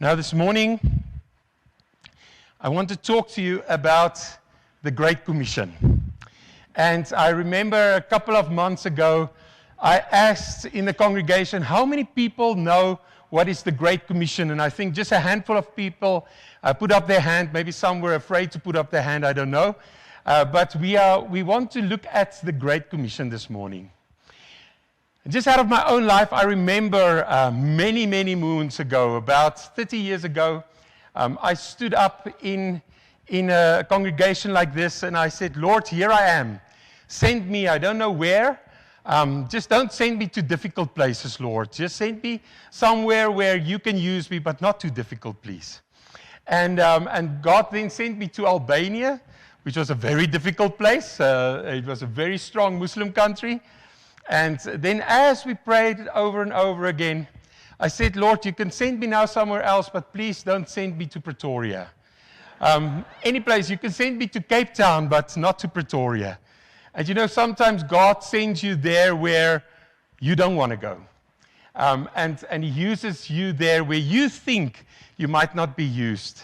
Now this morning, I want to talk to you about the Great Commission. And I remember a couple of months ago, I asked in the congregation, how many people know what is the Great Commission? And I think just a handful of people put up their hand. Maybe some were afraid to put up their hand, I don't know. But we want to look at the Great Commission this morning. Just out of my own life, I remember many moons ago, about 30 years ago, I stood up in a congregation like this and I said, Lord, here I am. Send me, I don't know where. Just don't send me to difficult places, Lord. Just send me somewhere where you can use me, but not too difficult, please. And God then sent me to Albania, which was a very difficult place. It was a very strong Muslim country. And then as we prayed it over and over again, I said, Lord, you can send me now somewhere else, but please don't send me to Pretoria. Any place, you can send me to Cape Town, but not to Pretoria. And you know, sometimes God sends you there where you don't want to go. And He uses you there where you think you might not be used.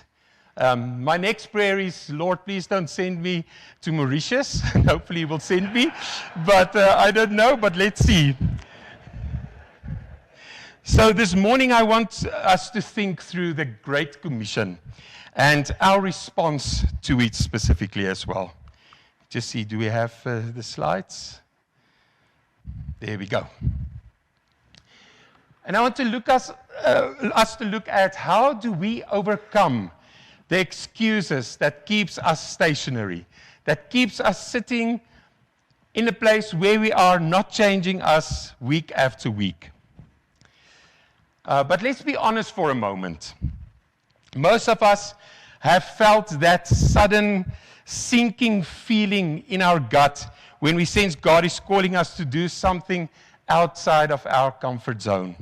My next prayer is, Lord, please don't send me to Mauritius. Hopefully He will send me, but I don't know, but let's see. So this morning I want us to think through the Great Commission and our response to it specifically as well. Just see, do we have the slides? There we go. And I want to look us to look at how do we overcome the excuses that keeps us stationary, that keeps us sitting in a place where we are not changing us week after week. But let's be honest for a moment. Most of us have felt that sudden sinking feeling in our gut when we sense God is calling us to do something outside of our comfort zone.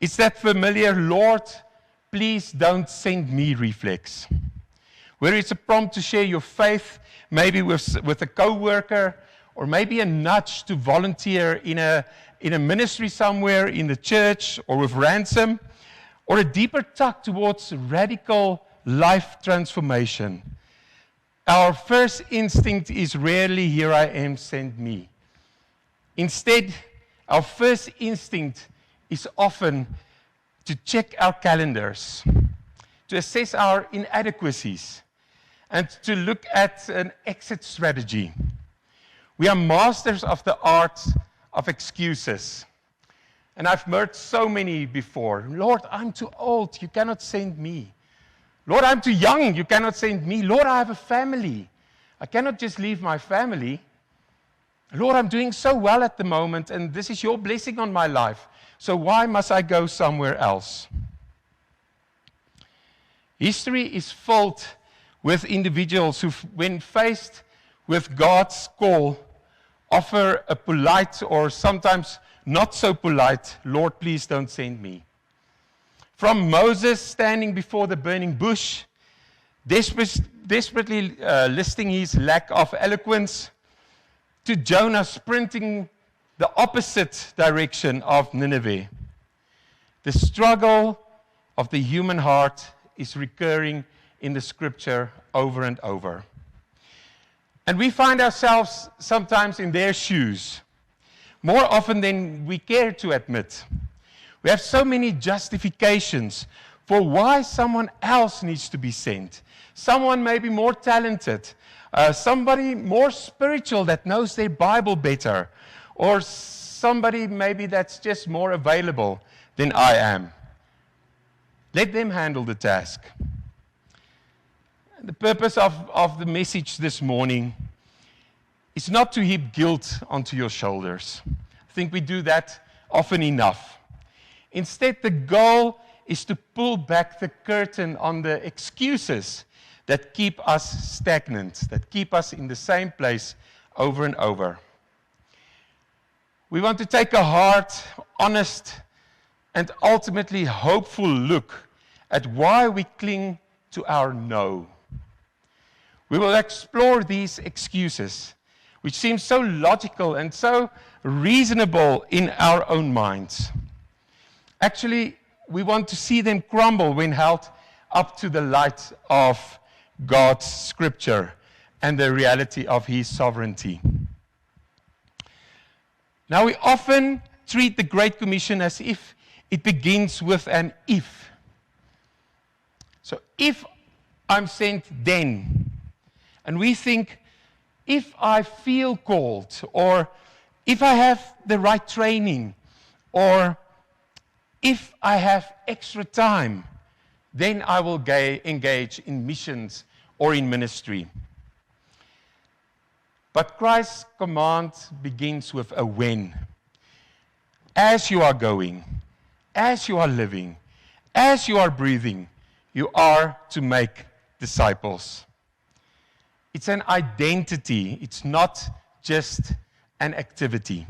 It's that familiar, Lord, please don't send me reflex. Whether it's a prompt to share your faith, maybe with a co-worker, or maybe a nudge to volunteer in a ministry somewhere in the church or with Ransom, or a deeper tug towards radical life transformation. Our first instinct is rarely, here I am, send me. Instead, our first instinct is often to check our calendars, to assess our inadequacies, and to look at an exit strategy. We are masters of the art of excuses. And I've heard so many before. Lord, I'm too old, you cannot send me. Lord, I'm too young, you cannot send me. Lord, I have a family. I cannot just leave my family. Lord, I'm doing so well at the moment, and this is your blessing on my life. So why must I go somewhere else? History is filled with individuals who, when faced with God's call, offer a polite or sometimes not so polite, Lord, please don't send me. From Moses standing before the burning bush, desperately listing his lack of eloquence, to Jonah sprinting the opposite direction of Nineveh. The struggle of the human heart is recurring in the scripture over and over. And we find ourselves sometimes in their shoes, more often than we care to admit. We have so many justifications for why someone else needs to be sent. Someone maybe more talented, somebody more spiritual that knows their Bible better, or somebody maybe that's just more available than I am. Let them handle the task. The purpose of the message this morning is not to heap guilt onto your shoulders. I think we do that often enough. Instead, the goal is to pull back the curtain on the excuses that keep us stagnant, that keep us in the same place over and over. We want to take a hard, honest, and ultimately hopeful look at why we cling to our no. We will explore these excuses, which seem so logical and so reasonable in our own minds. Actually, we want to see them crumble when held up to the light of God's scripture and the reality of His sovereignty. Now, we often treat the Great Commission as if it begins with an if. So, if I'm sent, then. And we think, if I feel called, or if I have the right training, or if I have extra time, then I will engage in missions or in ministry. But Christ's command begins with a when. As you are going, as you are living, as you are breathing, you are to make disciples. It's an identity. It's not just an activity.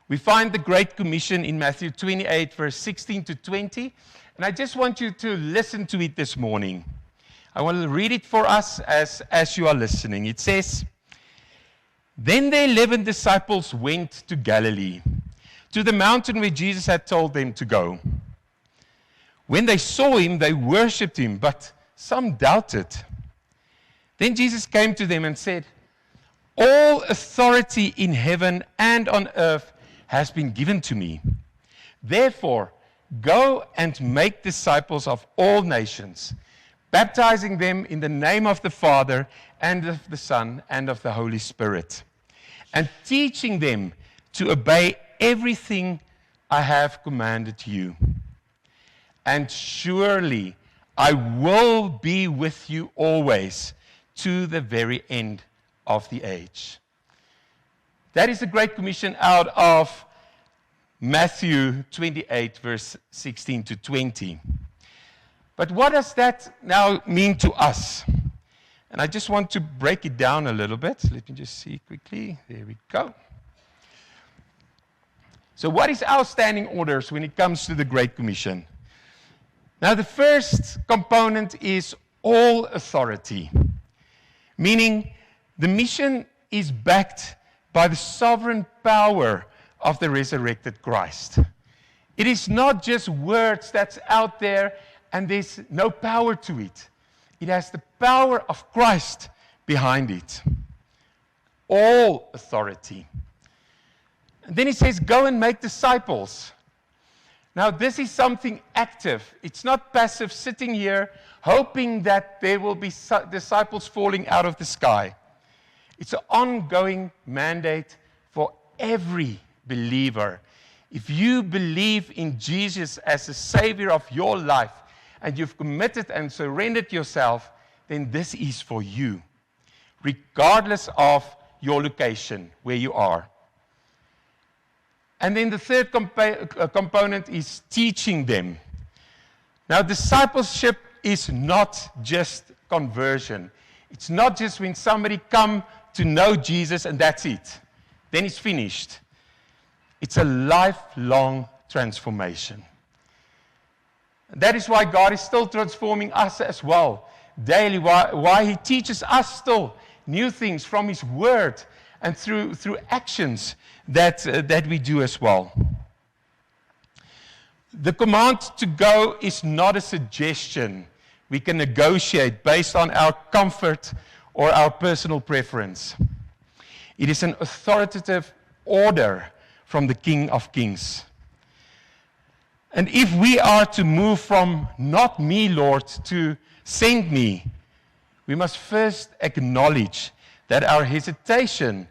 We find the Great Commission in Matthew 28, verse 16 to 20. And I just want you to listen to it this morning. I want to read it for us as you are listening. It says, "Then the 11 disciples went to Galilee, to the mountain where Jesus had told them to go. When they saw him, they worshipped him, but some doubted. Then Jesus came to them and said, 'All authority in heaven and on earth has been given to me. Therefore, go and make disciples of all nations, baptizing them in the name of the Father and of the Son and of the Holy Spirit, and teaching them to obey everything I have commanded you. And surely I will be with you always, to the very end of the age.'" That is the Great Commission out of Matthew 28, verse 16 to 20. But what does that now mean to us? And I just want to break it down a little bit. Let me just see quickly. There we go. So what is our standing orders when it comes to the Great Commission? Now, the first component is all authority, meaning the mission is backed by the sovereign power of the resurrected Christ. It is not just words that's out there and there's no power to it. It has the power of Christ behind it. All authority. And then he says, go and make disciples. Now, this is something active. It's not passive, sitting here, hoping that there will be disciples falling out of the sky. It's an ongoing mandate for every believer. If you believe in Jesus as the Savior of your life, and you've committed and surrendered yourself, then this is for you, regardless of your location, where you are. And then the third component is teaching them. Now, discipleship is not just conversion. It's not just when somebody come to know Jesus and that's it. Then it's finished. It's a lifelong transformation. That is why God is still transforming us as well, daily. Why He teaches us still new things from His Word and through actions that we do as well. The command to go is not a suggestion we can negotiate based on our comfort or our personal preference. It is an authoritative order from the King of Kings. And if we are to move from "not me, Lord," to "send me," we must first acknowledge that our hesitation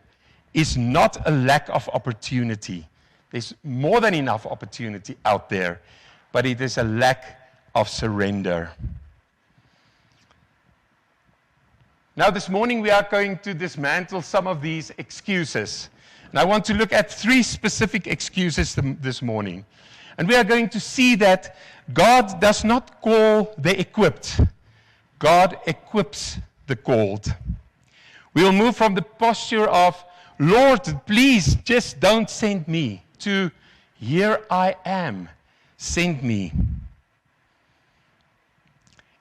is not a lack of opportunity. There's more than enough opportunity out there, but it is a lack of surrender. Now, this morning we are going to dismantle some of these excuses. And I want to look at 3 specific excuses this morning. And we are going to see that God does not call the equipped. God equips the called. We will move from the posture of, "Lord, please just don't send me," to "Here I am, send me."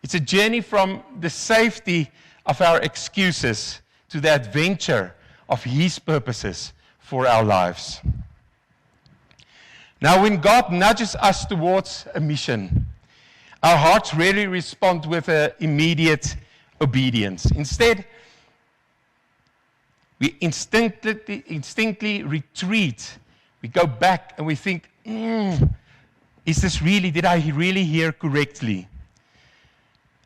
It's a journey from the safety of our excuses to the adventure of His purposes for our lives. Now, when God nudges us towards a mission, our hearts rarely respond with immediate obedience. Instead, we instinctively retreat. We go back and we think, is this really, did I really hear correctly?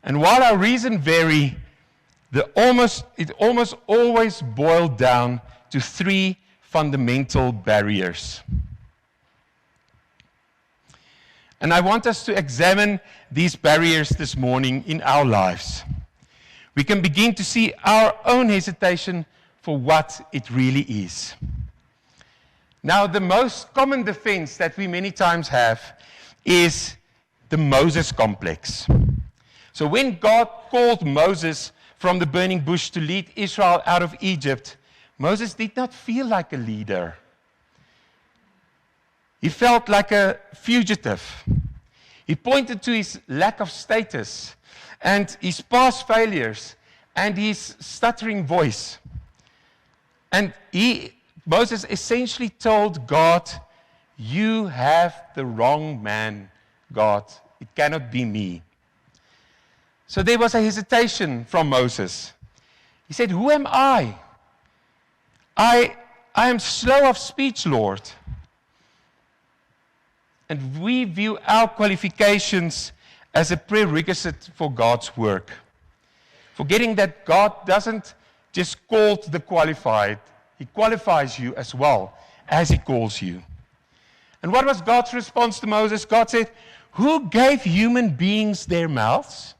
And while our reason vary, it almost always boiled down to three fundamental barriers. And I want us to examine these barriers this morning in our lives. We can begin to see our own hesitation for what it really is. Now, the most common defense that we many times have is the Moses complex. So when God called Moses from the burning bush to lead Israel out of Egypt, Moses did not feel like a leader. He felt like a fugitive. He pointed to his lack of status and his past failures and his stuttering voice. And Moses essentially told God, "You have the wrong man, God. It cannot be me." So there was a hesitation from Moses. He said, "Who am I? I am slow of speech, Lord." And we view our qualifications as a prerequisite for God's work, forgetting that God doesn't just call the qualified, He qualifies you as well as He calls you. And what was God's response to Moses? God said, "Who gave human beings their mouths?"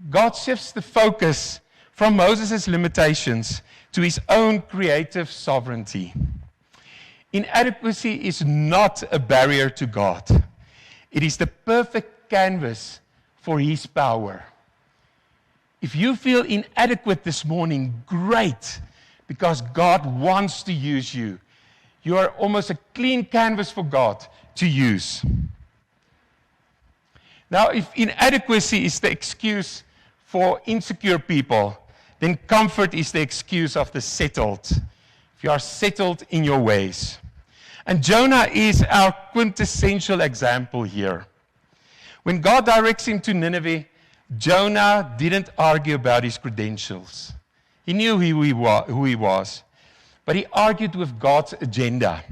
God shifts the focus from Moses' limitations to his own creative sovereignty. Inadequacy is not a barrier to God. It is the perfect canvas for His power. If you feel inadequate this morning, great, because God wants to use you. You are almost a clean canvas for God to use. Now, if inadequacy is the excuse for insecure people, then comfort is the excuse of the settled. If you are settled in your ways. And Jonah is our quintessential example here. When God directs him to Nineveh, Jonah didn't argue about his credentials. He knew who he was, but he argued with God's agenda.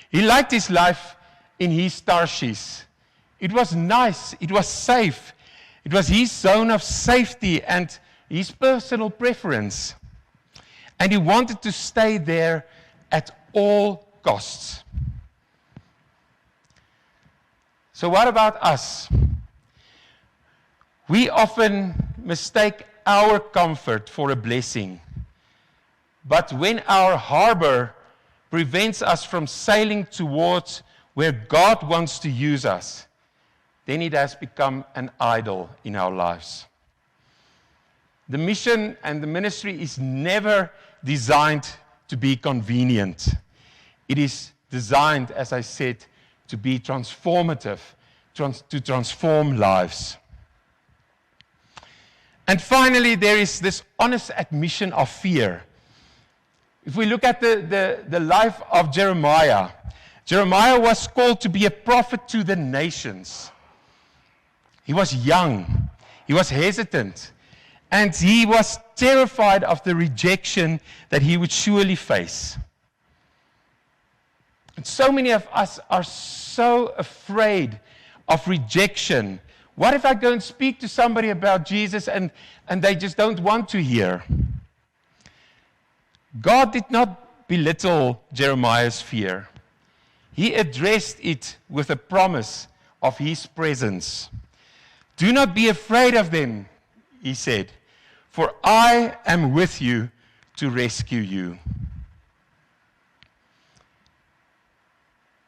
He liked his life in his Tarshish. It was nice, it was safe, it was his zone of safety and his personal preference. And he wanted to stay there at all costs. So what about us? We often mistake our comfort for a blessing. But when our harbor prevents us from sailing towards where God wants to use us, then it has become an idol in our lives. The mission and the ministry is never designed to be convenient. It is designed, as I said, to be transformative, to transform lives. And finally, there is this honest admission of fear. If we look at the life of Jeremiah, Jeremiah was called to be a prophet to the nations. He was young, he was hesitant, and he was terrified of the rejection that he would surely face. And so many of us are so afraid of rejection. What if I go and speak to somebody about Jesus and they just don't want to hear? God did not belittle Jeremiah's fear. He addressed it with a promise of His presence. "Do not be afraid of them," he said, "for I am with you to rescue you."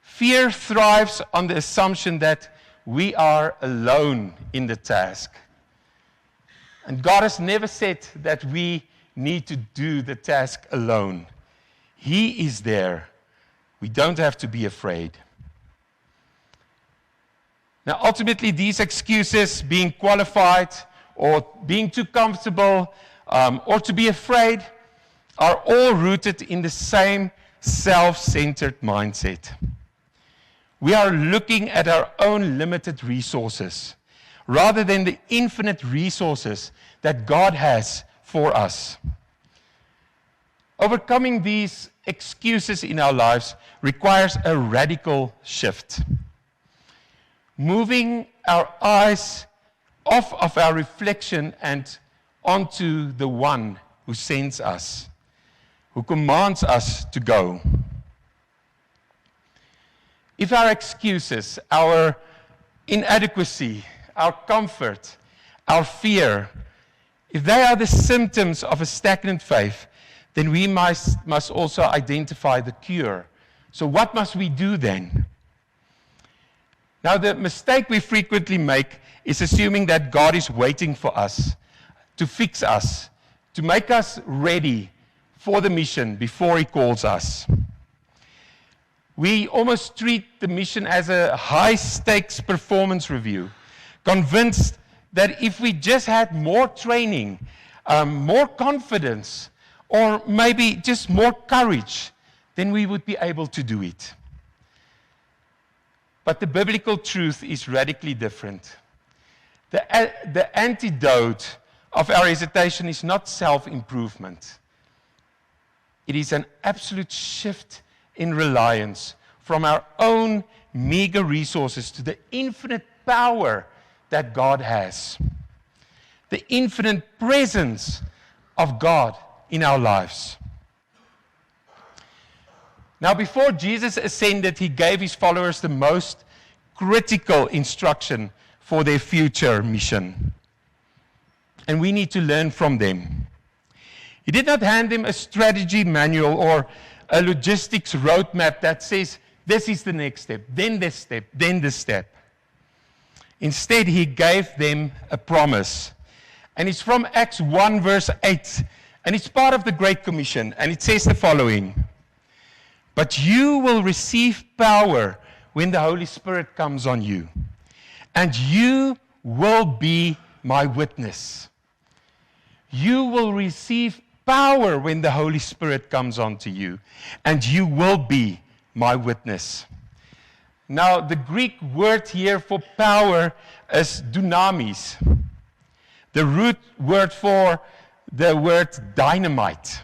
Fear thrives on the assumption that we are alone in the task. And God has never said that we need to do the task alone. He is there. We don't have to be afraid. Now, ultimately, these excuses, being qualified or being too comfortable or to be afraid, are all rooted in the same self-centered mindset. We are looking at our own limited resources rather than the infinite resources that God has for us. Overcoming these excuses in our lives requires a radical shift. Moving our eyes off of our reflection and onto the one who sends us, who commands us to go. If our excuses, our inadequacy, our comfort, our fear, if they are the symptoms of a stagnant faith, then we must also identify the cure. So what must we do then? Now, the mistake we frequently make is assuming that God is waiting for us, to fix us, to make us ready for the mission before He calls us. We almost treat the mission as a high-stakes performance review, convinced that if we just had more training, more confidence, or maybe just more courage, then we would be able to do it. But the biblical truth is radically different. The antidote of our hesitation is not self-improvement. It is an absolute shift in reliance from our own meager resources to the infinite power that God has. The infinite presence of God in our lives. Now, before Jesus ascended, He gave His followers the most critical instruction for their future mission. And we need to learn from them. He did not hand them a strategy manual or a logistics roadmap that says, this is the next step, then this step, then this step. Instead, He gave them a promise. And it's from Acts 1 verse 8. And it's part of the Great Commission. And it says the following: "But you will receive power when the Holy Spirit comes on you. And you will be my witness." You will receive power when the Holy Spirit comes onto you. And you will be my witness. Now, the Greek word here for power is dunamis. The root word for the word dynamite.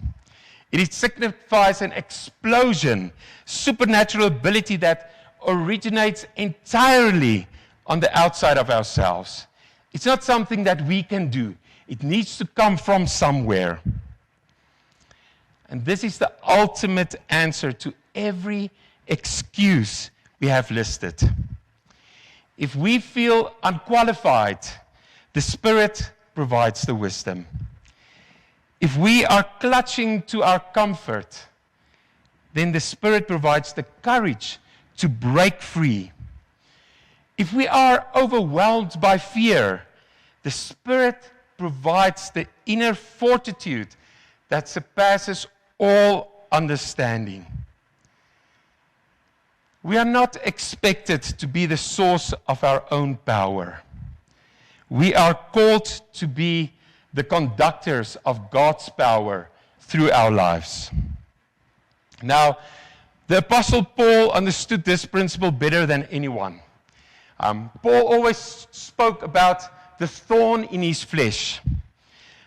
It signifies an explosion, supernatural ability that originates entirely on the outside of ourselves. It's not something that we can do. It needs to come from somewhere. And this is the ultimate answer to every excuse we have listed. If we feel unqualified, the Spirit provides the wisdom. If we are clutching to our comfort, then the Spirit provides the courage to break free. If we are overwhelmed by fear, the Spirit provides the inner fortitude that surpasses all understanding. We are not expected to be the source of our own power. We are called to be the conductors of God's power through our lives. Now, the Apostle Paul understood this principle better than anyone. Paul always spoke about the thorn in his flesh,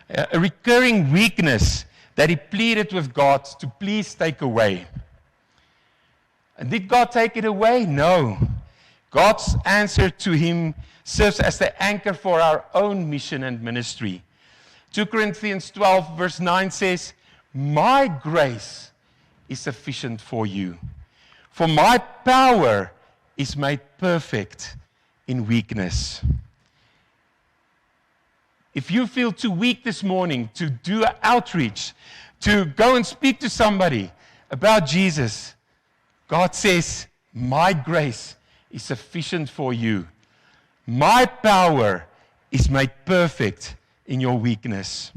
a recurring weakness that he pleaded with God to please take away. And did God take it away? No. God's answer to him serves as the anchor for our own mission and ministry. 2 Corinthians 12 verse 9 says, "My grace is sufficient for you, for my power is made perfect in weakness." If you feel too weak this morning to do an outreach, to go and speak to somebody about Jesus, God says, "My grace is sufficient for you. My power is made perfect in your weakness."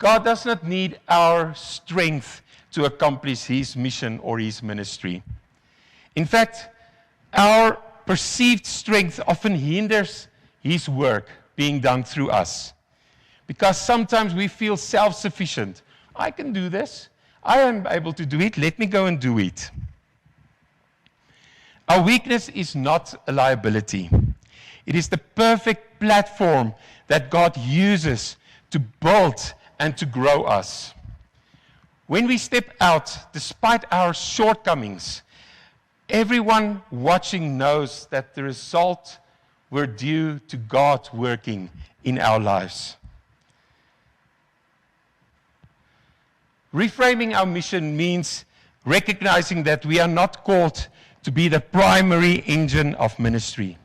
God does not need our strength to accomplish His mission or His ministry. In fact, our perceived strength often hinders His work being done through us. Because sometimes we feel self-sufficient I can do this. I am able to do it. Let me go and do it. Our weakness is not a liability. It is the perfect platform that God uses to build and to grow us. When we step out, despite our shortcomings, everyone watching knows that the result were due to God working in our lives. Reframing our mission means recognizing that we are not called to be the primary engine of ministry.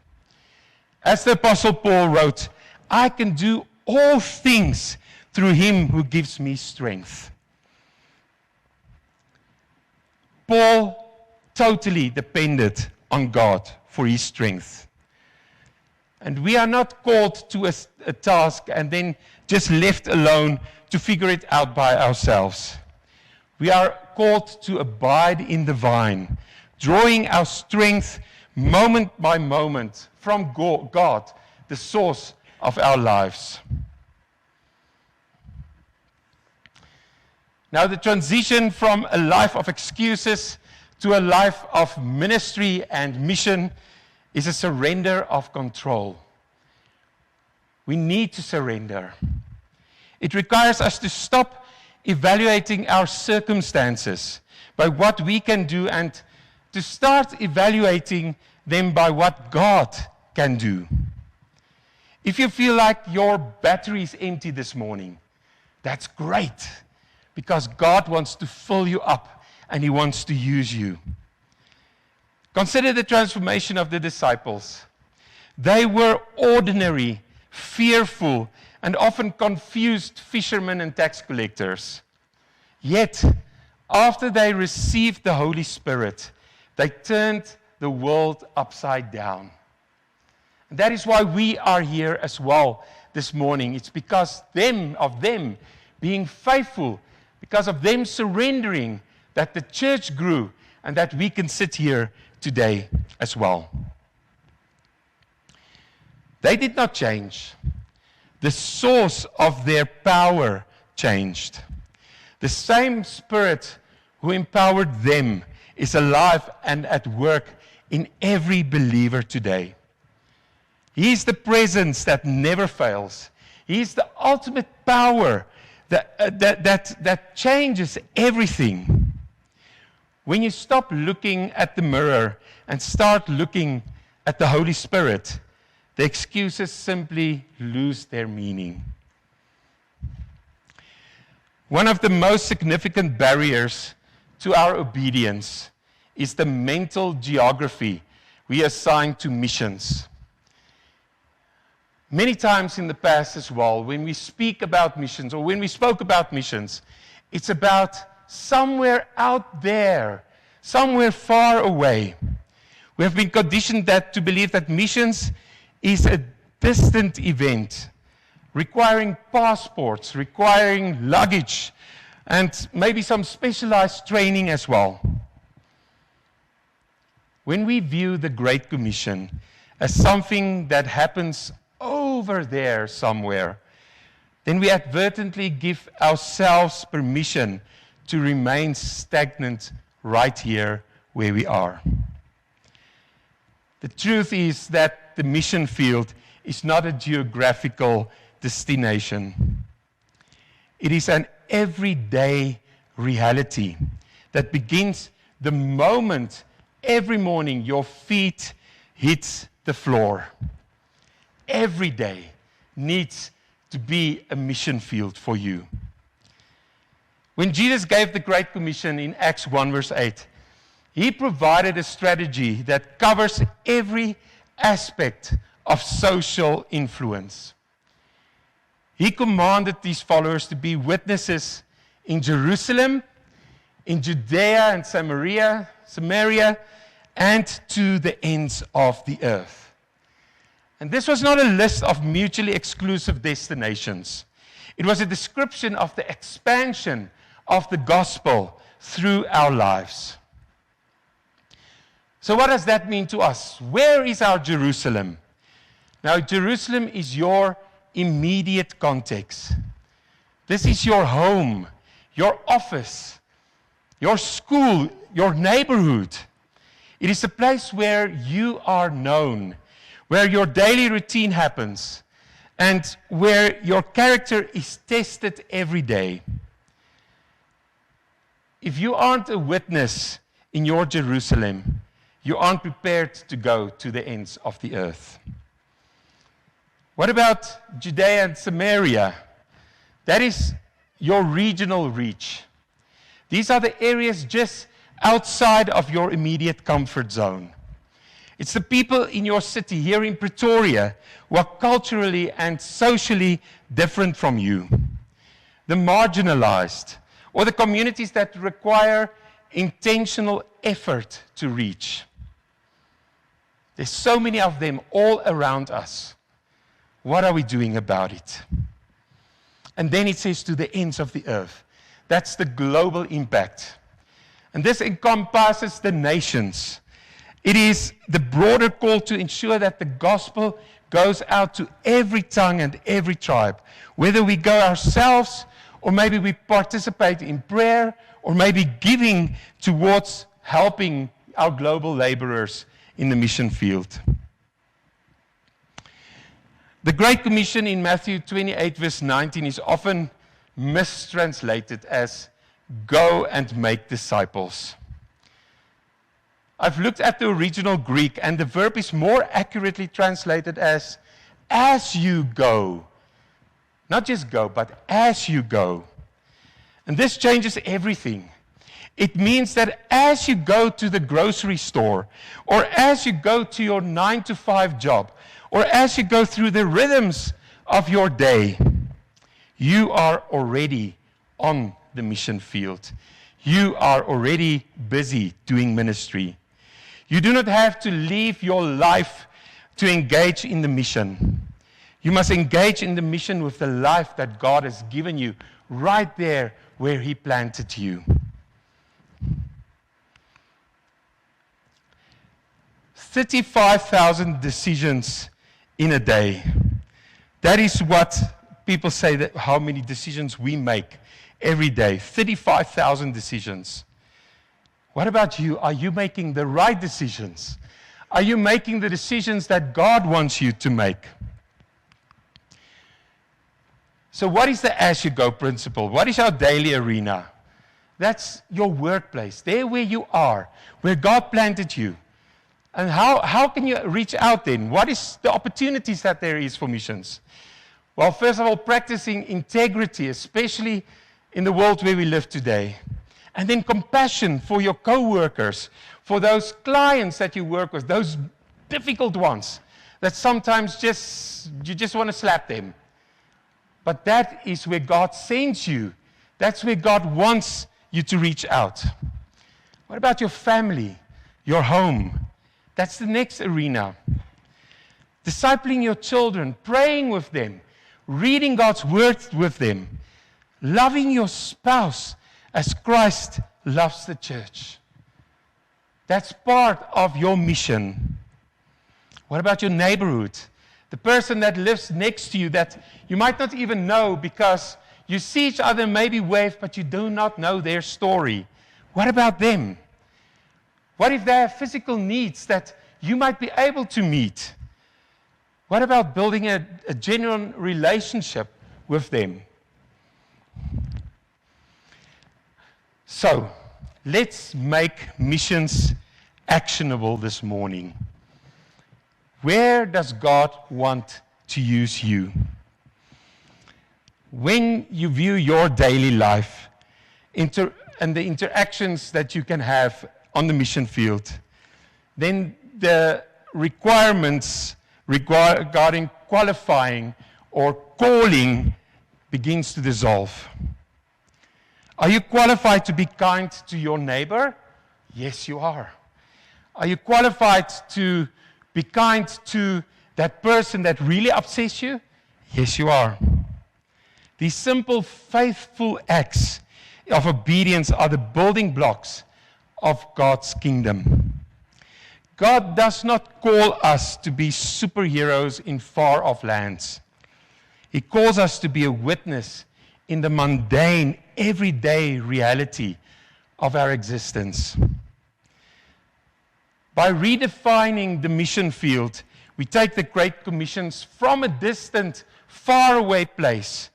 As the Apostle Paul wrote, I can do all things through him who gives me strength. Paul totally depended on God for his strength. And we are not called to a task and then just left alone to figure it out by ourselves. We are called to abide in the vine, drawing our strength moment by moment from God, the source of our lives. Now, the transition from a life of excuses to a life of ministry and mission is a surrender of control. We need to surrender. It requires us to stop evaluating our circumstances by what we can do and to start evaluating them by what God can do. If you feel like your battery is empty this morning, that's great, because God wants to fill you up and He wants to use you. Consider the transformation of the disciples. They were ordinary, fearful, and often confused fishermen and tax collectors. Yet, after they received the Holy Spirit, they turned the world upside down. And that is why we are here as well this morning. It's because of them being faithful, because of them surrendering, that the church grew and that we can sit here today as well. They did not change. The source of their power changed. The same Spirit who empowered them is alive and at work in every believer today. He is the presence that never fails. He is the ultimate power that changes everything. When you stop looking at the mirror and start looking at the Holy Spirit, the excuses simply lose their meaning. One of the most significant barriers to our obedience is the mental geography we assign to missions. Many times in the past as well, when we speak about missions or when we spoke about missions, it's about somewhere out there, somewhere far away. We have been conditioned to believe that missions is a distant event, requiring passports, requiring luggage, and maybe some specialized training as well. When we view the Great Commission as something that happens over there somewhere, then we advertently give ourselves permission to remain stagnant right here where we are. The truth is that the mission field is not a geographical destination. It is an everyday reality that begins the moment every morning your feet hit the floor. Every day needs to be a mission field for you. When Jesus gave the Great Commission in Acts 1 verse 8, He provided a strategy that covers every aspect of social influence. He commanded these followers to be witnesses in Jerusalem, in Judea and Samaria, and to the ends of the earth. And this was not a list of mutually exclusive destinations. It was a description of the expansion of the gospel through our lives. So what does that mean to us? Where is our Jerusalem? Now, Jerusalem is your immediate context. This is your home, your office, your school, your neighborhood. It is a place where you are known, where your daily routine happens, and where your character is tested every day. If you aren't a witness in your Jerusalem, you aren't prepared to go to the ends of the earth. What about Judea and Samaria? That is your regional reach. These are the areas just outside of your immediate comfort zone. It's the people in your city here in Pretoria who are culturally and socially different from you. The marginalized, or the communities that require intentional effort to reach. There's so many of them all around us. What are we doing about it? And then it says to the ends of the earth. That's the global impact. And this encompasses the nations. It is the broader call to ensure that the gospel goes out to every tongue and every tribe. Whether we go ourselves, or maybe we participate in prayer, or maybe giving towards helping our global laborers in the mission field. The Great Commission in Matthew 28, verse 19 is often mistranslated as go and make disciples. I've looked at the original Greek, and the verb is more accurately translated as you go. Not just go, but as you go. And this changes everything. It means that as you go to the grocery store, or as you go to your 9-to-5 job, or as you go through the rhythms of your day, you are already on the mission field. You are already busy doing ministry. You do not have to leave your life to engage in the mission. You must engage in the mission with the life that God has given you right there where He planted you. 35,000 decisions in a day. That is what people say, that how many decisions we make every day. 35,000 decisions. What about you? Are you making the right decisions? Are you making the decisions that God wants you to make? So what is the as you go principle? What is our daily arena? That's your workplace, there where you are, where God planted you. And how can you reach out then? What is the opportunities that there is for missions? Well, first of all, practicing integrity, especially in the world where we live today. And then compassion for your co-workers, for those clients that you work with, those difficult ones that sometimes you just want to slap them. But that is where God sends you. That's where God wants you to reach out. What about your family, your home? That's the next arena. Discipling your children, praying with them, reading God's word with them, loving your spouse as Christ loves the church. That's part of your mission. What about your neighborhood? The person that lives next to you that you might not even know because you see each other, maybe wave, but you do not know their story. What about them? What if they have physical needs that you might be able to meet? What about building a genuine relationship with them? So, let's make missions actionable this morning. Where does God want to use you? When you view your daily life and the interactions that you can have on the mission field, then the requirements regarding qualifying or calling begins to dissolve. Are you qualified to be kind to your neighbor? Yes, you are. Are you qualified to be kind to that person that really upsets you? Yes, you are. These simple, faithful acts of obedience are the building blocks of God's kingdom. God does not call us to be superheroes in far-off lands. He calls us to be a witness in the mundane, everyday reality of our existence. By redefining the mission field, we take the Great Commissions from a distant, faraway place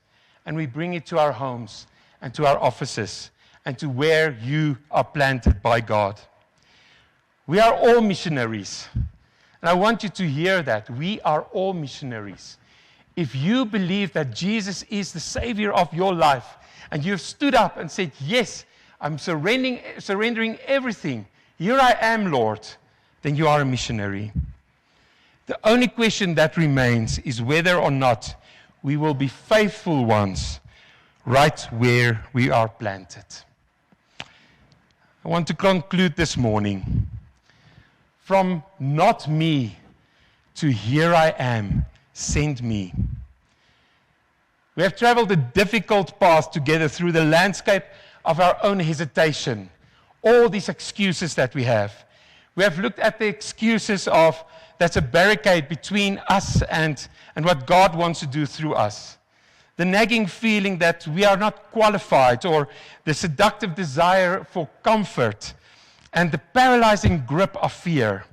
and we bring it to our homes and to our offices and to where you are planted by God. We are all missionaries. And I want you to hear that. We are all missionaries. If you believe that Jesus is the Savior of your life and you've stood up and said, yes, I'm surrendering everything. Here I am, Lord. Then you are a missionary. The only question that remains is whether or not we will be faithful ones right where we are planted. I want to conclude this morning. From not me to here I am, send me. We have traveled a difficult path together through the landscape of our own hesitation. All these excuses that we have. We have looked at the excuses of that's a barricade between us and what God wants to do through us. The nagging feeling that we are not qualified, or the seductive desire for comfort, and the paralyzing grip of fear.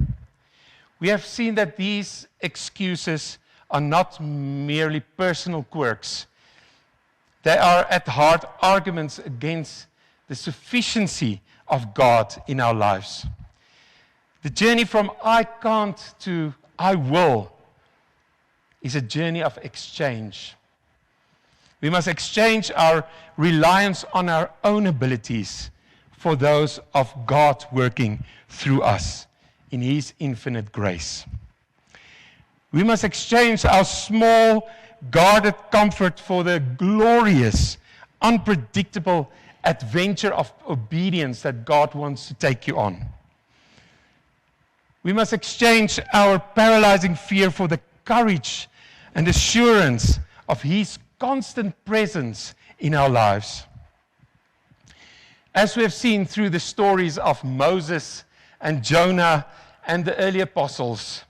We have seen that these excuses are not merely personal quirks. They are at heart arguments against the sufficiency of God in our lives. The journey from I can't to I will is a journey of exchange. We must exchange our reliance on our own abilities for those of God working through us in His infinite grace. We must exchange our small, guarded comfort for the glorious, unpredictable adventure of obedience that God wants to take you on. We must exchange our paralyzing fear for the courage and assurance of His constant presence in our lives. As we have seen through the stories of Moses and Jonah and the early apostles,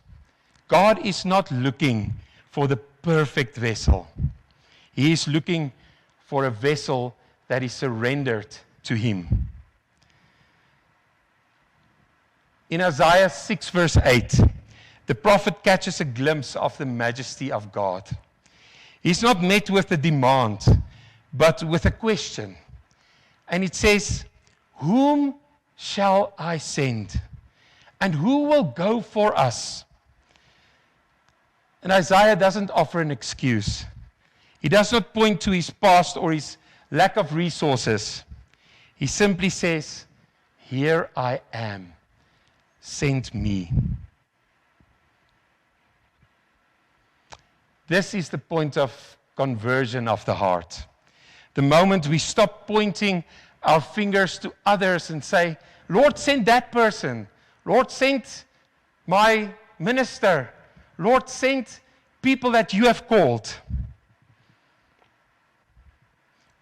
God is not looking for the perfect vessel. He is looking for a vessel that is surrendered to Him. In Isaiah 6 verse 8, the prophet catches a glimpse of the majesty of God. He's not met with a demand, but with a question. And it says, whom shall I send? And who will go for us? And Isaiah doesn't offer an excuse. He does not point to his past or his lack of resources. He simply says, here I am, send me. This is the point of conversion of the heart. The moment we stop pointing our fingers to others and say, Lord, send that person. Lord, send my minister. Lord, send people that you have called.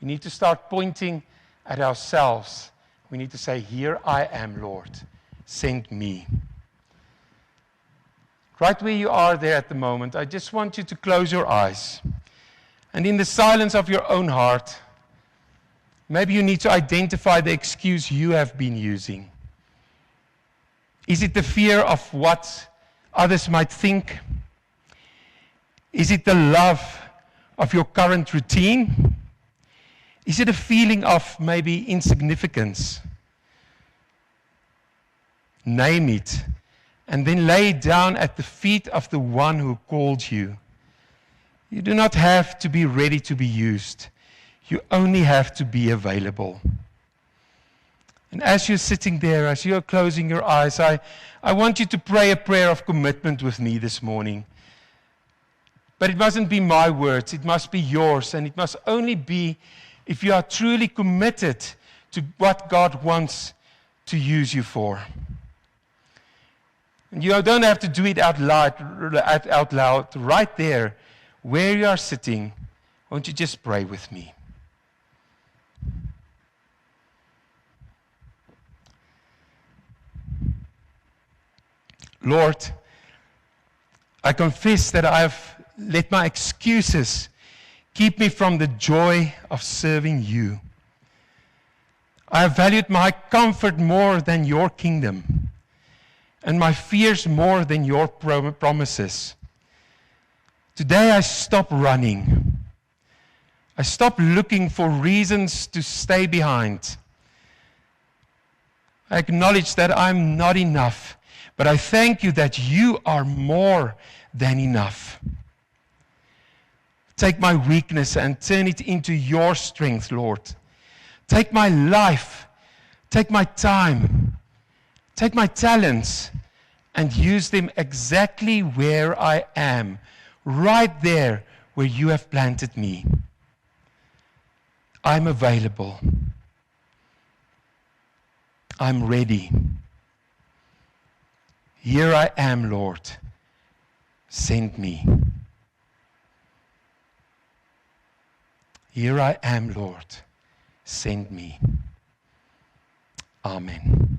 We need to start pointing at ourselves. We need to say, here I am, Lord. Send me. Right where you are there at the moment, I just want you to close your eyes. And in the silence of your own heart, maybe you need to identify the excuse you have been using. Is it the fear of what others might think? Is it the love of your current routine? Is it a feeling of maybe insignificance? Name it, and then lay it down at the feet of the one who called you. You do not have to be ready to be used. You only have to be available. And as you're sitting there, as you're closing your eyes, I want you to pray a prayer of commitment with me this morning. But it mustn't be my words, it must be yours, and it must only be if you are truly committed to what God wants to use you for. And you don't have to do it out loud, right there where you are sitting. Won't you just pray with me? Lord, I confess that I have let my excuses keep me from the joy of serving you. I have valued my comfort more than your kingdom, and my fears more than your promises. Today I stop running. I stop looking for reasons to stay behind. I acknowledge that I'm not enough, but I thank you that you are more than enough. Take my weakness and turn it into your strength, Lord. Take my life, take my time, take my talents, and use them exactly where I am, right there where you have planted me. I'm available. I'm ready. Here I am, Lord. Send me. Here I am, Lord. Send me. Amen.